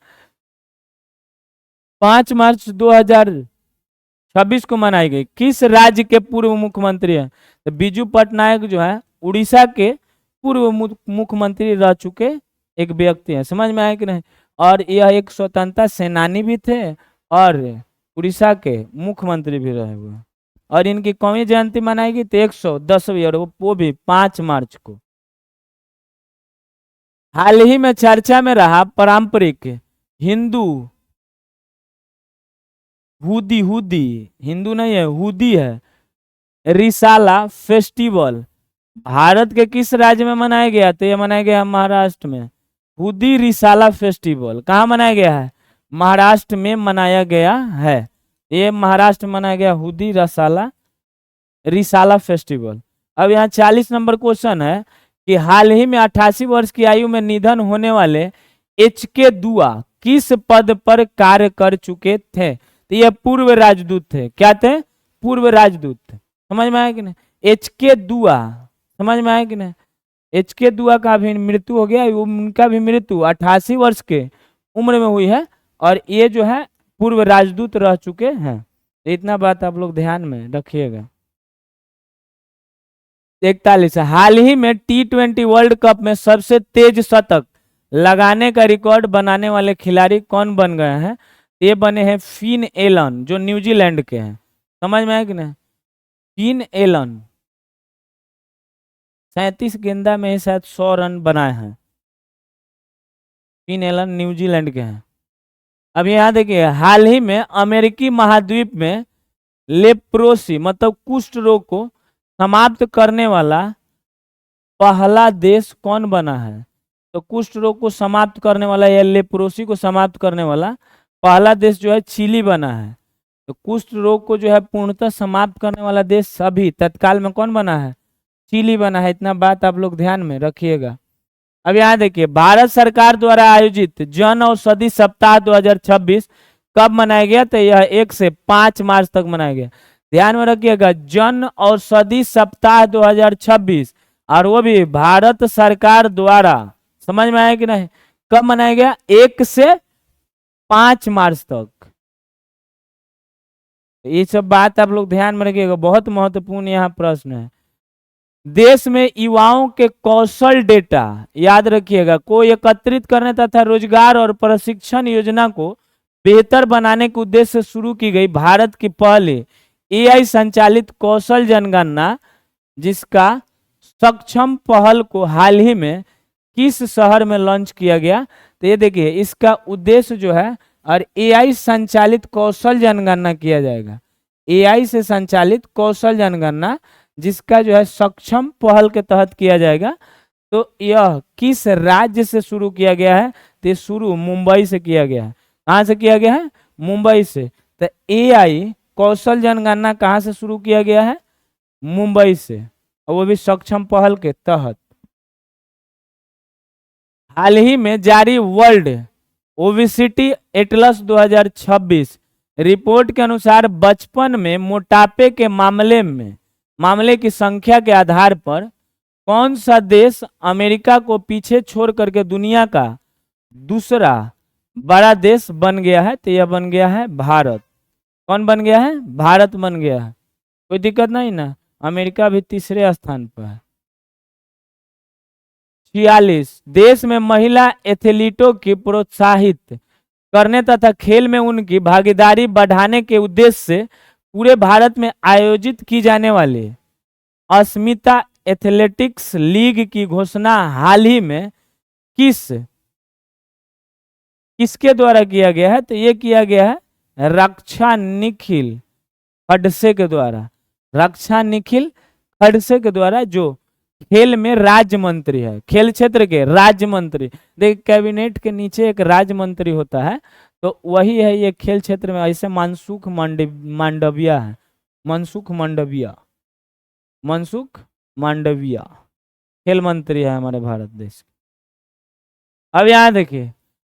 A: 5 मार्च 2026 को मनाई गई, किस राज्य के पूर्व मुख्यमंत्री हैं? तो बीजू पटनायक जो है उड़ीसा के पूर्व मुख्यमंत्री रह चुके एक व्यक्ति हैं। समझ में आया कि नहीं? और यह एक स्वतंत्रता सेनानी भी थे और उड़ीसा के मुख्यमंत्री भी रहे हुए हैं। और इनकी कौमी जयंती मनाएगी तो 110वीं, और वो भी 5 मार्च को। हाल ही में चर्चा में रहा पारंपरिक हिंदू हुदी हिंदू नहीं है, हुदी है, रिसाला फेस्टिवल भारत के किस राज्य में मनाया गया? तो यह मनाया गया महाराष्ट्र में। हुदी रिसाला फेस्टिवल कहाँ मनाया गया है? महाराष्ट्र में मनाया गया है। ये महाराष्ट्र में मनाया गया हुदी रिसाला फेस्टिवल। अब यहाँ 40 नंबर क्वेश्चन है कि हाल ही में 88 वर्ष की आयु में निधन होने वाले एच.के. दुआ किस पद पर कार्य कर चुके थे? तो ये पूर्व राजदूत थे। क्या थे? पूर्व राजदूत थे। समझ में आया कि नहीं? एच.के. दुआ, समझ में आया कि नहीं? एच.के. दुआ का भी मृत्यु हो गया, उनका भी मृत्यु 88 वर्ष के उम्र में हुई है, और ये जो है पूर्व राजदूत रह चुके हैं। इतना बात आप लोग ध्यान में रखिएगा। 41, हाल ही में T20 वर्ल्ड कप में सबसे तेज शतक लगाने का रिकॉर्ड बनाने वाले खिलाड़ी कौन बन गए हैं? ये बने हैं फिन एलन, जो न्यूजीलैंड के हैं। समझ में आया कि नहीं? फिन एलन 37 गेंदा में ही शायद 100 रन बनाए हैं। फिन एलन न्यूजीलैंड के हैं। अब यहाँ देखिए, हाल ही में अमेरिकी महाद्वीप में लेप्रोसी मतलब कुष्ठ रोग को समाप्त करने वाला पहला देश कौन बना है? तो कुष्ठ रोग को समाप्त करने वाला या लेप्रोसी को समाप्त करने वाला पहला देश जो है चिली बना है। तो कुष्ठ रोग को जो है पूर्णतः समाप्त करने वाला देश अभी तत्काल में कौन बना है? चिली बना है। इतना बात आप लोग ध्यान में रखिएगा। अब यहाँ देखिए, भारत सरकार द्वारा आयोजित जन औषधि सप्ताह 2026 कब मनाया गया? तो यह 1 से 5 मार्च तक मनाया गया। ध्यान में रखिएगा, जन औषधि सप्ताह 2026, और वो भी भारत सरकार द्वारा। समझ में आया कि नहीं? कब मनाया गया? 1 से 5 मार्च तक। ये सब बात आप लोग ध्यान में रखिएगा, बहुत महत्वपूर्ण यहाँ प्रश्न है। देश में युवाओं के कौशल डेटा याद रखिएगा को एकत्रित करने तथा रोजगार और प्रशिक्षण योजना को बेहतर बनाने के उद्देश्य से शुरू की गई भारत की पहले एआई संचालित कौशल जनगणना, जिसका सक्षम पहल को हाल ही में किस शहर में लॉन्च किया गया? तो ये देखिए, इसका उद्देश्य जो है, और एआई संचालित कौशल जनगणना किया जाएगा। एआई से संचालित कौशल जनगणना जिसका जो है सक्षम पहल के तहत किया जाएगा। तो यह किस राज्य से शुरू किया गया है? तो शुरू मुंबई से किया गया है। कहाँ से किया गया है? मुंबई से। तो एआई कौशल जनगणना कहाँ से शुरू किया गया है? मुंबई से, और वो भी सक्षम पहल के तहत। हाल ही में जारी वर्ल्ड ओबेसिटी एटलस 2026 रिपोर्ट के अनुसार बचपन में मोटापे के मामले की संख्या के आधार पर कौन सा देश अमेरिका को पीछे छोड़ करके दुनिया का दूसरा बड़ा देश बन गया है? तो यह बन गया है भारत। कौन बन गया है? भारत बन गया है। कोई दिक्कत नहीं ना। अमेरिका भी तीसरे स्थान पर है। 46, देश में महिला एथलीटों की प्रोत्साहित करने तथा खेल में उनकी भागीदारी बढ़ाने के उद्देश्य से पूरे भारत में आयोजित की जाने वाली अस्मिता एथलेटिक्स लीग की घोषणा हाल ही में किसके द्वारा किया गया है? तो ये किया गया है रक्षा निखिल खडसे के द्वारा। रक्षा निखिल खडसे के द्वारा, जो खेल में राज्य मंत्री है, खेल क्षेत्र के राज्य मंत्री। देख, कैबिनेट के नीचे एक राज्य मंत्री होता है, तो वही है ये खेल क्षेत्र में। ऐसे मनसुख मांडविया है, मनसुख मांडविया खेल मंत्री है हमारे भारत देश के। अब यहाँ देखिए,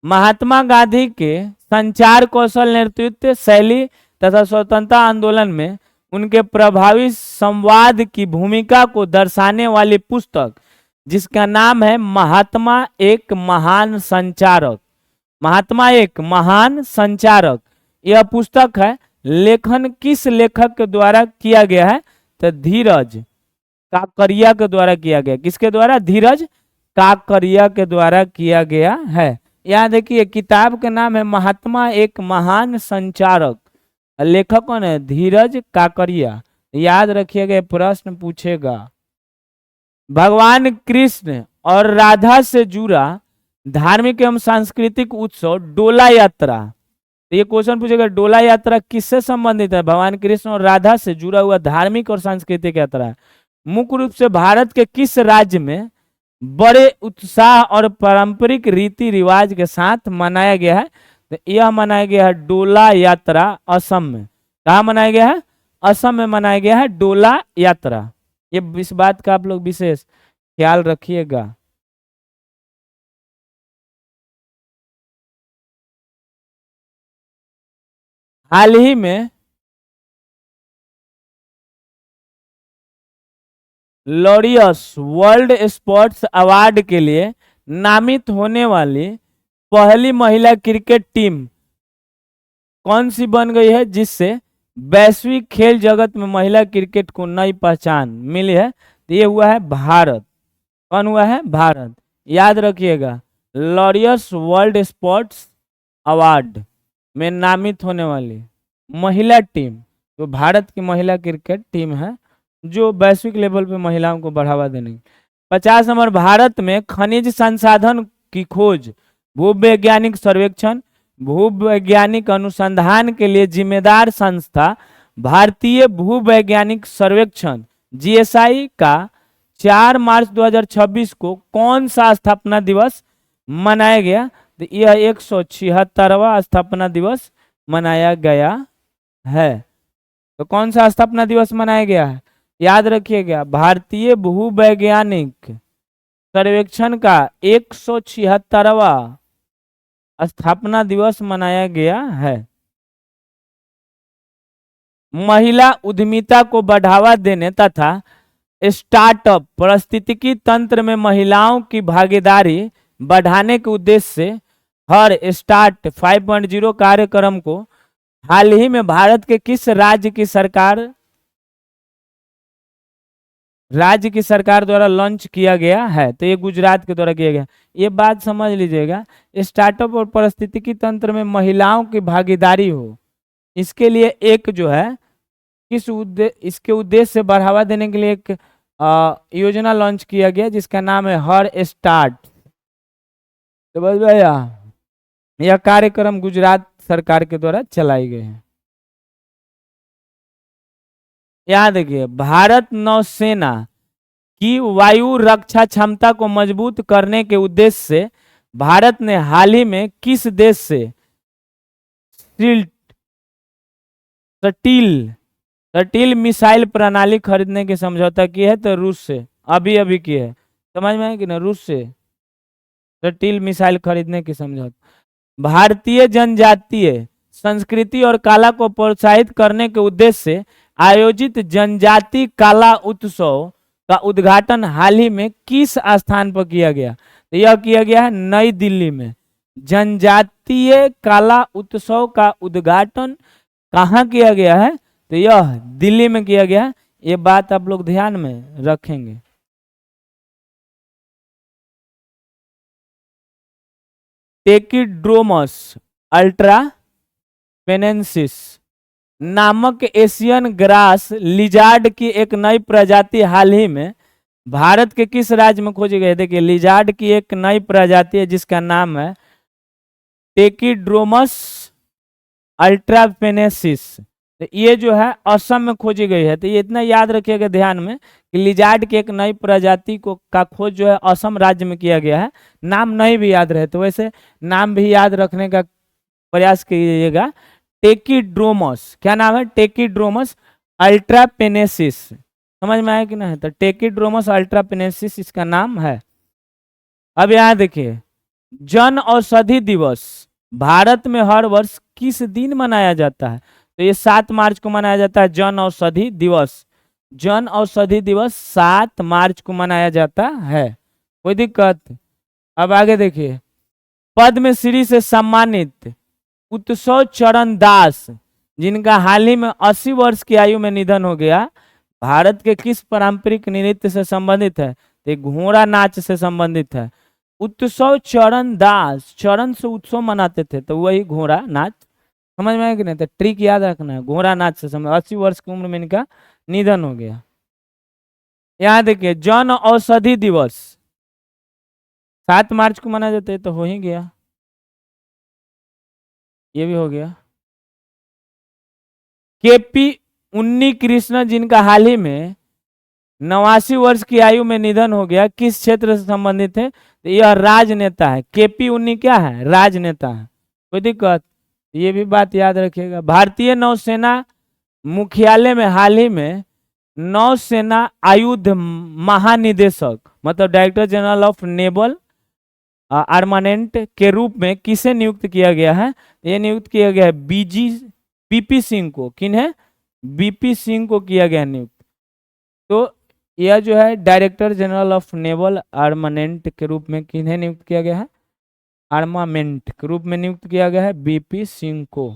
A: महात्मा गांधी के संचार कौशल, नेतृत्व शैली तथा स्वतंत्रता आंदोलन में उनके प्रभावी संवाद की भूमिका को दर्शाने वाली पुस्तक, जिसका नाम है महात्मा एक महान संचारक। महात्मा एक महान संचारक, यह पुस्तक है। लेखन किस लेखक के द्वारा किया गया है? तो धीरज काकरिया के द्वारा किया गया। किसके द्वारा? धीरज काकरिया के द्वारा किया गया है। यहाँ देखिए, किताब का नाम है महात्मा एक महान संचारक, लेखक कौन है? धीरज काकरिया। याद रखिएगा, प्रश्न पूछेगा। भगवान कृष्ण और राधा से जुड़ा धार्मिक एवं सांस्कृतिक उत्सव डोला यात्रा। तो ये क्वेश्चन पूछेगा, डोला यात्रा किससे संबंधित है? भगवान कृष्ण और राधा से जुड़ा हुआ धार्मिक और सांस्कृतिक यात्रा है। मुख्य रूप से भारत के किस राज्य में बड़े उत्साह और पारंपरिक रीति रिवाज के साथ मनाया गया है? तो यह मनाया गया है डोला यात्रा असम में। कहाँ मनाया गया है? असम में मनाया गया है डोला यात्रा। ये इस बात का आप लोग विशेष ख्याल रखिएगा। हाल ही में लॉरियस वर्ल्ड स्पोर्ट्स अवार्ड के लिए नामित होने वाली पहली महिला क्रिकेट टीम कौन सी बन गई है, जिससे वैश्विक खेल जगत में महिला क्रिकेट को नई पहचान मिली है? तो ये हुआ है भारत। कौन हुआ है? भारत। याद रखिएगा, लॉरियस वर्ल्ड स्पोर्ट्स अवार्ड में नामित होने वाली महिला टीम, तो भारत की महिला क्रिकेट टीम है, जो वैश्विक लेवल पे महिलाओं को बढ़ावा देने। 50 नंबर, भारत में खनिज संसाधन की खोज, भूवैज्ञानिक सर्वेक्षण, भूवैज्ञानिक अनुसंधान के लिए जिम्मेदार संस्था भारतीय भूवैज्ञानिक सर्वेक्षण जीएसआई का 4 मार्च 2026 को कौन सा स्थापना दिवस मनाया गया? तो यह 176वां स्थापना दिवस मनाया गया है। तो कौन सा स्थापना दिवस मनाया गया है? याद रखिएगा, भारतीय भूवैज्ञानिक सर्वेक्षण का 176वां स्थापना दिवस मनाया गया है। महिला उद्यमिता को बढ़ावा देने तथा स्टार्टअप पारिस्थितिकी तंत्र में महिलाओं की भागीदारी बढ़ाने के उद्देश्य से हर स्टार्ट 5.0 कार्यक्रम को हाल ही में भारत के किस राज्य की सरकार द्वारा लॉन्च किया गया है? तो ये गुजरात के द्वारा किया गया। ये बात समझ लीजिएगा, स्टार्टअप और पारिस्थितिकी तंत्र में महिलाओं की भागीदारी हो, इसके लिए एक जो है इसके उद्देश्य से बढ़ावा देने के लिए एक योजना लॉन्च किया गया, जिसका नाम है हर स्टार्ट। तो बस भैया, यह कार्यक्रम गुजरात सरकार के द्वारा चलाई गई है। यहाँ देखिए, भारत नौसेना की वायु रक्षा क्षमता को मजबूत करने के उद्देश्य से भारत ने हाल ही में किस देश से सटील मिसाइल प्रणाली खरीदने की समझौता की है? तो रूस से अभी की है। समझ में आए कि ना? रूस से सटील मिसाइल खरीदने की समझौता। भारतीय जनजातीय संस्कृति और कला को प्रोत्साहित करने के उद्देश्य से आयोजित जनजाति कला उत्सव का उद्घाटन हाल ही में किस स्थान पर किया गया? तो यह किया गया है नई दिल्ली में। जनजातीय कला उत्सव का उद्घाटन कहाँ किया गया है? तो यह दिल्ली में किया गया है। ये बात आप लोग ध्यान में रखेंगे। टेकिड्रोमस अल्ट्रापेनेंसिस नामक एशियन ग्रास लिजार्ड की एक नई प्रजाति हाल ही में भारत के किस राज्य में खोजी गई? देखिए, लिजार्ड की एक नई प्रजाति है जिसका नाम है टेकिड्रोमस अल्ट्रापेनेसिस। तो ये जो है असम में खोजी गई है। तो ये इतना याद रखिएगा ध्यान में कि लिजार्ड की एक नई प्रजाति को का खोज जो है असम राज्य में किया गया है। नाम नहीं भी याद रहे तो वैसे नाम भी याद रखने का प्रयास कीजिएगा। टेकिड्रोमस, क्या नाम है? टेकिड्रोमस अल्ट्रापेनेसिस। समझ में आया कि नहीं? तो टेकिड्रोमस अल्ट्रापेनेसिस इसका नाम है। अब यहाँ देखिए, जन औषधि दिवस भारत में हर वर्ष किस दिन मनाया जाता है? तो ये 7 मार्च को मनाया जाता है जन औषधि दिवस। जन औषधि दिवस 7 मार्च को मनाया जाता है। कोई दिक्कत? अब आगे देखिए, पद्मश्री से सम्मानित उत्सव चरण दास जिनका हाल ही में 80 वर्ष की आयु में निधन हो गया, भारत के किस पारंपरिक नृत्य से संबंधित है? तो घोड़ा नाच से संबंधित है। उत्सव चरण दास, चरण से उत्सव मनाते थे तो वही घोड़ा नाच। समझ में आया कि नहीं? तो ट्रिक याद रखना है, घोड़ा नाच से संबंधित। 80 वर्ष की उम्र में इनका निधन हो गया। यहाँ देखिए, जन औषधि दिवस 7 मार्च को मनाया जाता है, तो हो ही गया, ये भी हो गया। केपी उन्नी कृष्ण जिनका हाल ही में 89 वर्ष की आयु में निधन हो गया, किस क्षेत्र से संबंधित है? तो यह राजनेता है। केपी उन्नी क्या है? राजनेता है। कोई दिक्कत? ये भी बात याद रखिएगा। भारतीय नौसेना मुख्यालय में हाल ही में नौसेना आयुध महानिदेशक मतलब director general of naval armament के रूप में किसे नियुक्त किया गया है? ये नियुक्त किया गया है बीपी सिंह को। किन है? बीपी सिंह को किया गया नियुक्त। तो यह जो है director general of naval armament के रूप में किन्हें नियुक्त किया गया है? आर्मामेंट के रूप में नियुक्त किया गया है बीपी सिंह को।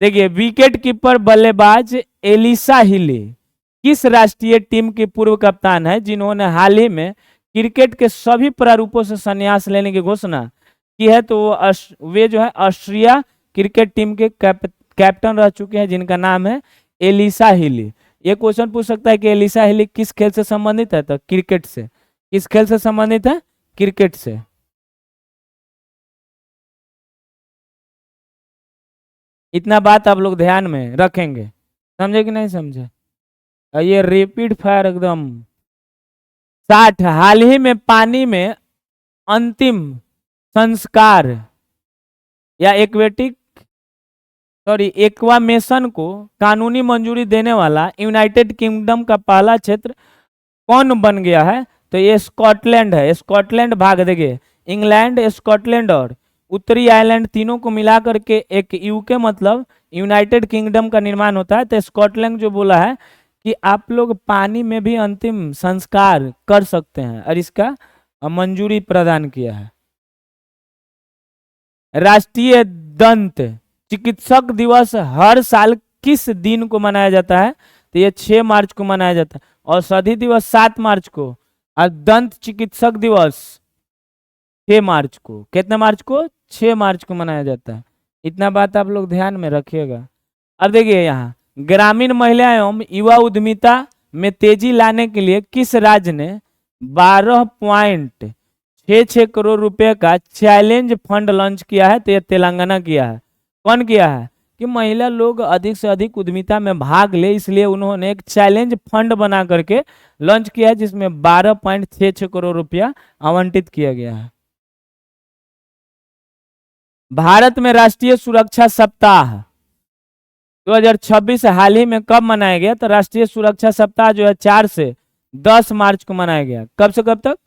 A: देखिए, विकेट कीपर बल्लेबाज एलिसा हिली किस राष्ट्रीय टीम की पूर्व कप्तान है जिन्होंने हाल ही में क्रिकेट के सभी प्रारूपों से संन्यास लेने की घोषणा की है? तो वे जो है ऑस्ट्रिया क्रिकेट टीम के कैप्टन रह चुके हैं जिनका नाम है एलिसा हिली। ये क्वेश्चन पूछ सकता है कि एलिसा हिली किस खेल से संबंधित है? तो क्रिकेट से। किस खेल से संबंधित है? क्रिकेट से। इतना बात आप लोग ध्यान में रखेंगे। समझे कि नहीं समझे? ये रैपिड फायर एकदम। 60 हाल ही में पानी में अंतिम संस्कार या एक्वामेशन को कानूनी मंजूरी देने वाला यूनाइटेड किंगडम का पहला क्षेत्र कौन बन गया है? तो ये स्कॉटलैंड है। स्कॉटलैंड भाग देंगे, इंग्लैंड, स्कॉटलैंड और उत्तरी आयरलैंड तीनों को मिलाकर के एक यूके मतलब यूनाइटेड किंगडम का निर्माण होता है। तो स्कॉटलैंड जो बोला है कि आप लोग पानी में भी अंतिम संस्कार कर सकते हैं और इसका मंजूरी प्रदान किया है। राष्ट्रीय दंत चिकित्सक दिवस हर साल किस दिन को मनाया जाता है? तो ये 6 मार्च को मनाया जाता है। औषधि दिवस 7 मार्च को और दंत चिकित्सक दिवस 6 मार्च को। कितने मार्च को? 6 मार्च को मनाया जाता है। इतना बात आप लोग ध्यान में रखिएगा। अब देखिए, यहाँ ग्रामीण महिला एवं युवा उद्यमिता में तेजी लाने के लिए किस राज्य ने 12.66 करोड़ रुपए का चैलेंज फंड लॉन्च किया है? तो ये तेलंगाना किया है। कौन किया है? कि महिला लोग अधिक से अधिक उद्यमिता में भाग ले, इसलिए उन्होंने एक चैलेंज फंड बना करके लॉन्च किया है जिसमें 12.66 करोड़ रुपया आवंटित किया गया है। भारत में राष्ट्रीय सुरक्षा सप्ताह 2026 हाल ही में कब मनाया गया? तो राष्ट्रीय सुरक्षा सप्ताह जो है 4 से 10 मार्च को मनाया गया। कब से कब तक?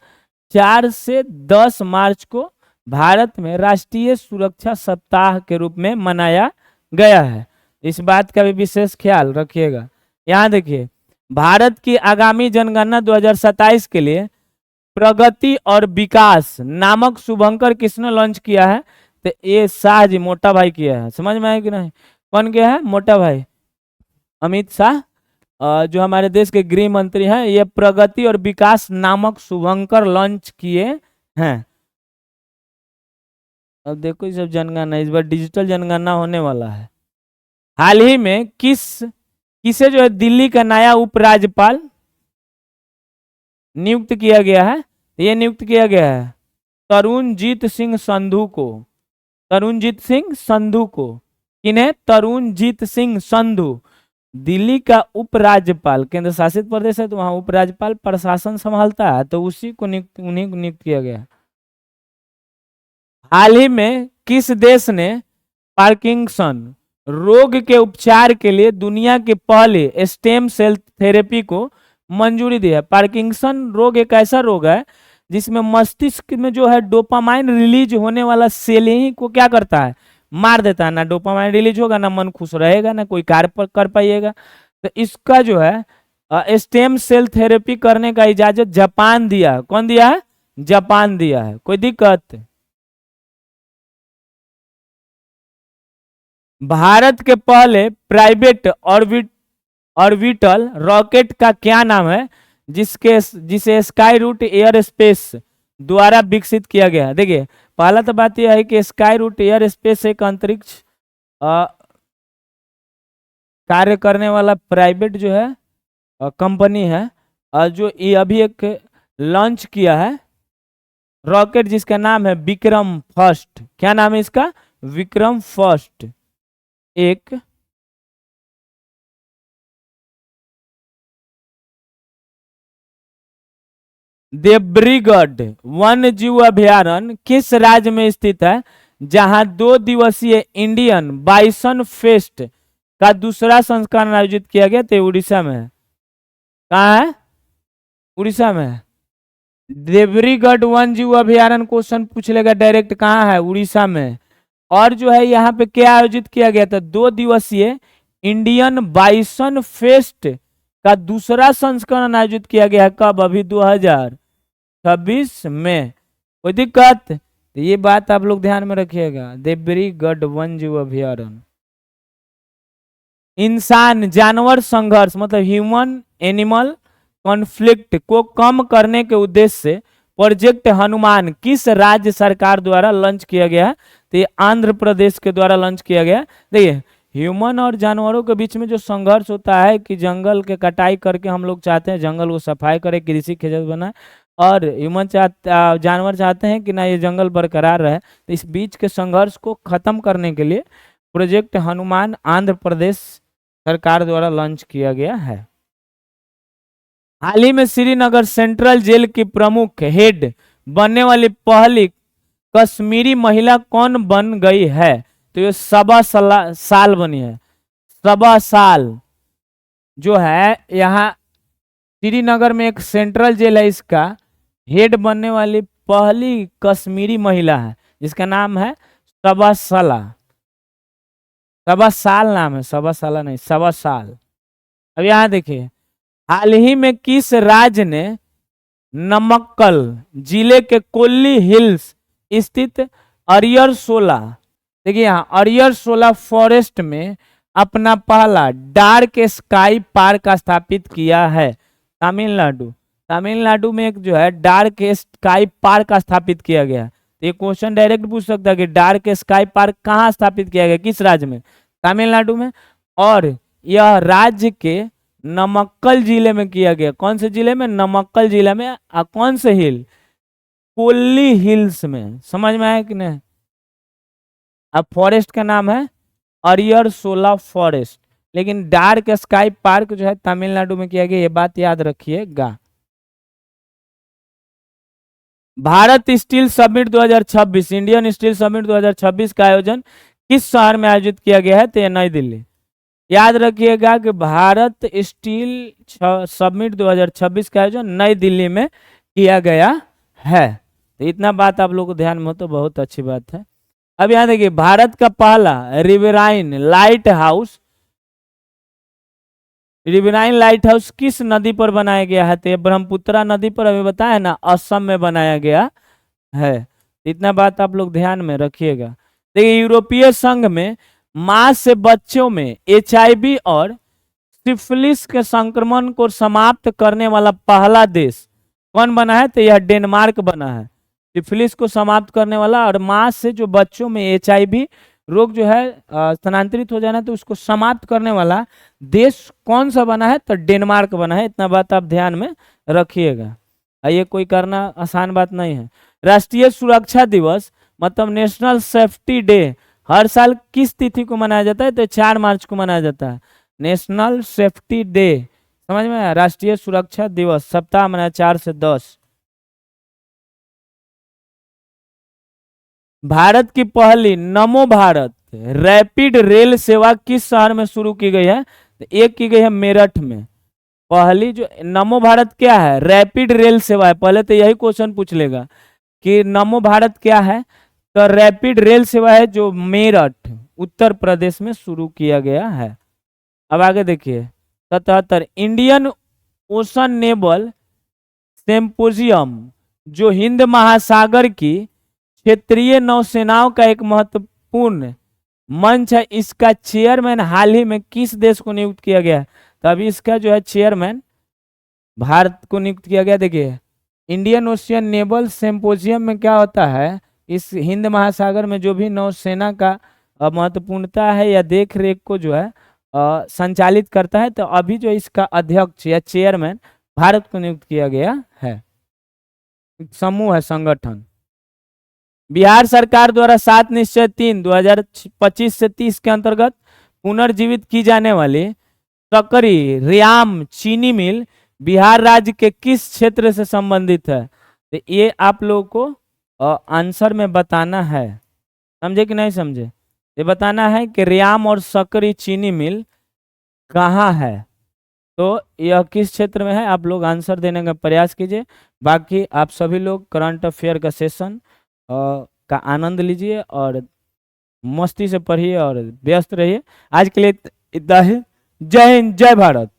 A: 4 से 10 मार्च को भारत में राष्ट्रीय सुरक्षा सप्ताह के रूप में मनाया गया है। इस बात का भी विशेष ख्याल रखिएगा। यहाँ देखिए, भारत की आगामी जनगणना 2027 के लिए प्रगति और विकास नामक शुभंकर किसने लॉन्च किया है? तो ये शाह जी, मोटा भाई किया है। समझ में आया कि नहीं? कौन गया है? मोटा भाई अमित शाह, जो हमारे देश के गृह मंत्री हैं, ये प्रगति और विकास नामक शुभंकर लॉन्च किए हैं। अब देखो ये सब जनगणना, इस बार डिजिटल जनगणना होने वाला है। हाल ही में किसे जो है दिल्ली का नया उपराज्यपाल नियुक्त किया गया है? ये नियुक्त किया गया है तरुणजीत सिंह संधू को। तरुणजीत सिंह संधू को, किन्हें? तरुणजीत सिंह संधू, दिल्ली का उपराज्यपाल। केंद्र शासित प्रदेश है तो वहां उपराज्यपाल प्रशासन संभालता है, तो उसी को उन्हीं को नियुक्त किया गया। हाल ही में किस देश ने पार्किंसन रोग के उपचार के लिए दुनिया के पहले स्टेम सेल थेरेपी को मंजूरी दी है? पार्किंसन रोग एक ऐसा रोग है जिसमें मस्तिष्क में जो है डोपामाइन रिलीज होने वाला सेल ही को क्या करता है? मार देता है। ना डोपामाइन रिलीज होगा, ना मन खुश रहेगा, ना कोई कार्य कर पाइएगा। तो इसका जो है स्टेम सेल थेरेपी करने का इजाजत जापान दिया। कौन दिया है? जापान दिया है। कोई दिक्कत? भारत के पहले प्राइवेट ऑर्बिटल रॉकेट का क्या नाम है जिसे स्काई रूट एयर स्पेस द्वारा विकसित किया गया? देखिए पहला तो बात यह है कि स्काई रूट एयर स्पेस एक अंतरिक्ष कार्य करने वाला प्राइवेट जो है कंपनी है, और जो ये अभी एक लॉन्च किया है रॉकेट जिसका नाम है विक्रम फर्स्ट। क्या नाम है इसका? विक्रम फर्स्ट। एक देब्रीगढ़ वन्य जीव अभयारण्य किस राज्य में स्थित है जहां 2 दिवसीय इंडियन बाइसन फेस्ट का दूसरा संस्करण आयोजित किया गया? तो उड़ीसा में है। कहाँ है? उड़ीसा में है। देब्रीगढ़ वन्य जीव अभयारण्य क्वेश्चन पूछ लेगा डायरेक्ट, कहाँ है? उड़ीसा में। और जो है यहाँ पे क्या आयोजित किया गया था? 2 दिवसीय इंडियन बाइसन फेस्ट का दूसरा संस्करण आयोजित किया गया है। कब? अभी 2026 में। कोई दिक्कत? तो ये बात आप लोग ध्यान में रखिएगा। देब्रीगढ़ वन्य जीव अभयारण्य। इंसान जानवर संघर्ष मतलब ह्यूमन एनिमल कॉन्फ्लिक्ट को कम करने के उद्देश्य से प्रोजेक्ट हनुमान किस राज्य सरकार द्वारा लॉन्च किया गया है? तो ये आंध्र प्रदेश के द्वारा लॉन्च किया गया। देखिए ह्यूमन और जानवरों के बीच में जो संघर्ष होता है कि जंगल के कटाई करके हम लोग चाहते हैं जंगल को सफाई करें, कृषि क्षेत्र बनाए, और ह्यूमन जानवर चाहते हैं कि ना ये जंगल बरकरार रहे। तो इस बीच के संघर्ष को खत्म करने के लिए प्रोजेक्ट हनुमान आंध्र प्रदेश सरकार द्वारा लॉन्च किया गया है। हाल ही में श्रीनगर सेंट्रल जेल की प्रमुख हेड बनने वाली पहली कश्मीरी महिला कौन बन गई है? तो ये सबा साल बनी है। सबा साल जो है यहाँ श्रीनगर में एक सेंट्रल जेल है, इसका हेड बनने वाली पहली कश्मीरी महिला है जिसका नाम है सबा साला। सबा साल नाम है, सबा साला नहीं, सबा साल। अब यहाँ देखिए हाल ही में किस राज्य ने नमक्कल जिले के कोल्ली हिल्स स्थित अरियरसोला, देखिए यहाँ अरियरसोला फॉरेस्ट में अपना पहला डार्क स्काई पार्क स्थापित किया है? तमिलनाडु में एक जो है डार्क स्काई पार्क स्थापित किया गया। तो ये क्वेश्चन डायरेक्ट पूछ सकता है कि डार्क स्काई पार्क कहाँ स्थापित किया गया, किस राज्य में? तमिलनाडु में। और यह राज्य के नमक्कल जिले में किया गया। कौन से जिले में? नमक्कल जिले में। कौन से हिल? कोल्ली हिल्स में। समझ में आया कि नहीं? अब फॉरेस्ट का नाम है अरियरसोला फॉरेस्ट, लेकिन डार्क स्काई पार्क जो है तमिलनाडु में किया गया, ये बात याद रखिएगा। Bharat steel summit 2026 Indian steel summit 2026 का आयोजन किस शहर में आयोजित किया गया है? तो ये नई दिल्ली। याद रखिएगा कि भारत स्टील समिट 2026 का आयोजन नई दिल्ली में किया गया है। तो इतना बात आप लोग को ध्यान में हो तो बहुत अच्छी बात है। अब यहाँ देखिए भारत का पहला रिवराइन लाइट हाउस किस नदी पर बनाया गया है? तो ब्रह्मपुत्रा नदी पर अभी बताया ना, असम में बनाया गया है। इतना बात आप लोग ध्यान में रखिएगा। देखिए यूरोपीय संघ में मां से बच्चों में एचआईवी और सिफिलिस के संक्रमण को समाप्त करने वाला पहला देश कौन बना है? तो यह डेनमार्क बना है, सिफिलिस को समाप्त करने वाला। और मां से जो बच्चों में एचआईवी रोग जो है स्थानांतरित हो जाना, तो उसको समाप्त करने वाला देश कौन सा बना है? तो डेनमार्क बना है। इतना बात आप ध्यान में रखिएगा, ये कोई करना आसान बात नहीं है। राष्ट्रीय सुरक्षा दिवस मतलब नेशनल सेफ्टी डे हर साल किस तिथि को मनाया जाता है? तो 4 मार्च को मनाया जाता है, नेशनल सेफ्टी डे। समझ में आया? राष्ट्रीय सुरक्षा दिवस सप्ताह मनाया 4 से 10। भारत की पहली नमो भारत रैपिड रेल सेवा किस शहर में शुरू की गई है? तो एक की गई है मेरठ में। पहली जो नमो भारत क्या है? रैपिड रेल सेवा है। पहले तो यही क्वेश्चन पूछ लेगा कि नमो भारत क्या है, तो रैपिड रेल सेवा है जो मेरठ उत्तर प्रदेश में शुरू किया गया है। अब आगे देखिए 77 इंडियन ओशन नेवल सिम्पोजियम जो हिंद महासागर की क्षेत्रीय नौसेनाओं का एक महत्वपूर्ण मंच है, इसका चेयरमैन हाल ही में किस देश को नियुक्त किया गया है? तो अभी इसका जो है चेयरमैन भारत को नियुक्त किया गया। देखिए इंडियन ओशियन नेवल सिम्पोजियम में क्या होता है, इस हिंद महासागर में जो भी नौसेना का महत्वपूर्णता है या देख रेख को जो है संचालित करता है, तो अभी जो इसका अध्यक्ष या चेयरमैन भारत को नियुक्त किया गया है। समूह है, संगठन। बिहार सरकार द्वारा 7 निश्चय 3 2025 से 30 के अंतर्गत पुनर्जीवित की जाने वाली सकरी रियाम चीनी मिल बिहार राज्य के किस क्षेत्र से संबंधित है? तो ये आप लोगों को आंसर में बताना है, समझे कि नहीं समझे? ये बताना है कि रियाम और सकरी चीनी मिल कहाँ है, तो यह किस क्षेत्र में है। आप लोग आंसर देने का प्रयास कीजिए। बाकी आप सभी लोग करंट अफेयर का सेशन का आनंद लीजिए और मस्ती से पढ़िए और व्यस्त रहिए। आज के लिए इतना ही। जय हिंद, जय भारत।